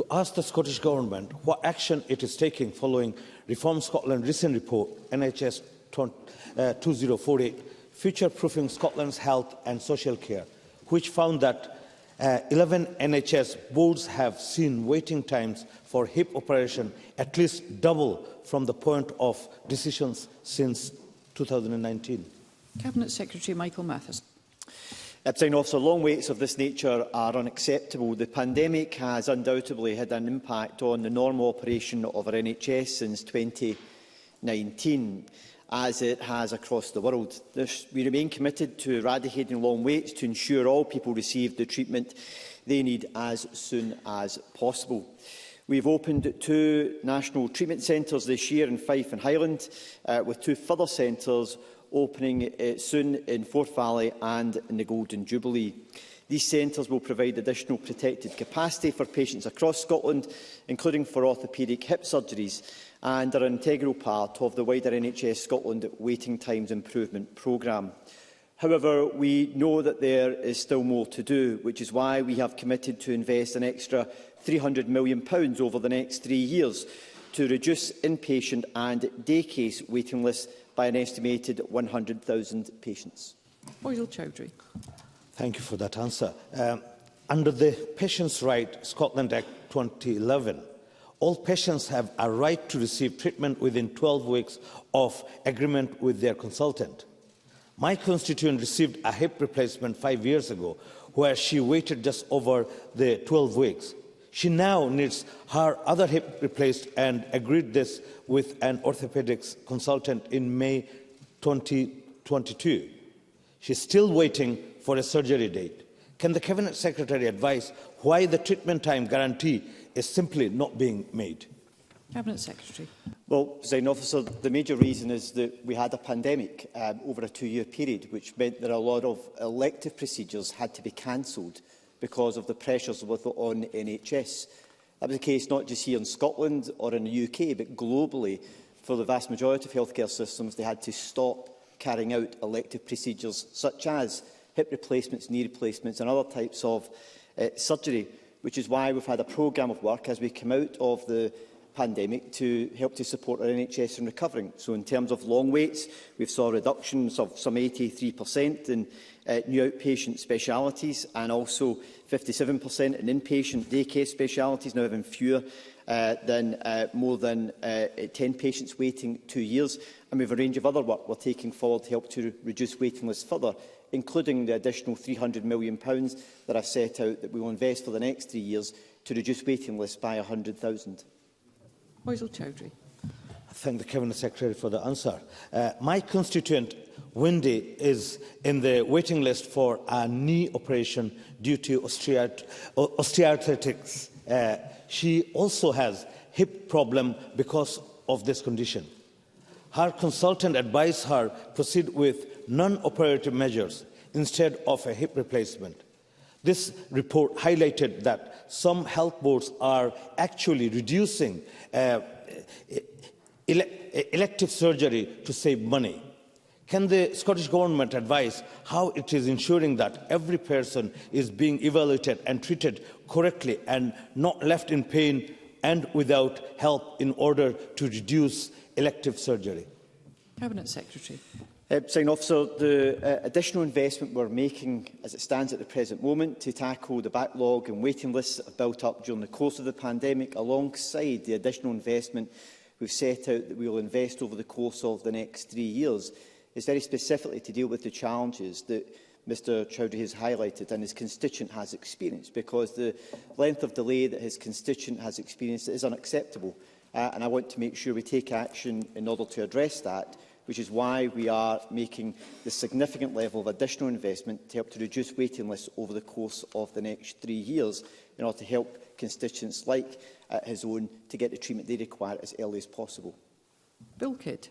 to ask the Scottish Government what action it is taking following Reform Scotland's recent report, NHS 2048, Future-Proofing Scotland's Health and Social Care, which found that 11 NHS boards have seen waiting times for hip operation at least double from the point of decisions since 2019. Cabinet Secretary Michael Matheson. Presiding Officer, long waits of this nature are unacceptable. The pandemic has undoubtedly had an impact on the normal operation of our NHS since 2019, as it has across the world. We remain committed to eradicating long waits to ensure all people receive the treatment they need as soon as possible. We have opened 2 national treatment centres this year in Fife and Highland, with 2 further centres opening soon in Forth Valley and in the Golden Jubilee. These centres will provide additional protected capacity for patients across Scotland, including for orthopaedic hip surgeries, and are an integral part of the wider NHS Scotland Waiting Times Improvement Programme. However, we know that there is still more to do, which is why we have committed to invest an extra £300 million over the next 3 years to reduce inpatient and day case waiting lists by an estimated 100,000 patients. Oisel Chowdhury. Thank you for that answer. Under the Patients' Right Scotland Act 2011, all patients have a right to receive treatment within 12 weeks of agreement with their consultant. My constituent received a hip replacement 5 years ago, where she waited just over the 12 weeks. She now needs her other hip replaced and agreed this with an orthopaedics consultant in May 2022. She is still waiting for a surgery date. Can the Cabinet Secretary advise why the treatment time guarantee is simply not being made? Cabinet Secretary. Well, Presiding Officer, the major reason is that we had a pandemic over a 2-year period, which meant that a lot of elective procedures had to be cancelled because of the pressures on NHS. That was the case not just here in Scotland or in the UK, but globally. For the vast majority of healthcare systems, they had to stop carrying out elective procedures such as hip replacements, knee replacements and other types of surgery, which is why we've had a programme of work as we come out of the pandemic to help to support our NHS in recovering. So in terms of long waits, we saw reductions of some 83% in new outpatient specialities and also 57% in inpatient day case specialities, now having fewer than more than 10 patients waiting 2 years. And we have a range of other work we're taking forward to help to reduce waiting lists further, including the additional £300 million that I've set out that we will invest for the next 3 years to reduce waiting lists by 100,000. Oisel Chowdhury. I thank the Cabinet Secretary for the answer. My constituent, Wendy, is in the waiting list for a knee operation due to osteoarthritis. She also has hip problem because of this condition. Her consultant advised her proceed with non-operative measures instead of a hip replacement. This report highlighted that some health boards are actually reducing elective surgery to save money. Can the Scottish Government advise how it is ensuring that every person is being evaluated and treated correctly and not left in pain and without help in order to reduce elective surgery? Cabinet Secretary. Presiding Officer, the additional investment we're making as it stands at the present moment to tackle the backlog and waiting lists that have built up during the course of the pandemic, alongside the additional investment we've set out that we will invest over the course of the next 3 years, is very specifically to deal with the challenges that Mr Chowdhury has highlighted and his constituent has experienced, because the length of delay that his constituent has experienced is unacceptable. And I want to make sure we take action in order to address that, which is why we are making the significant level of additional investment to help to reduce waiting lists over the course of the next 3 years in order to help constituents like his own to get the treatment they require as early as possible. Bill Kidd.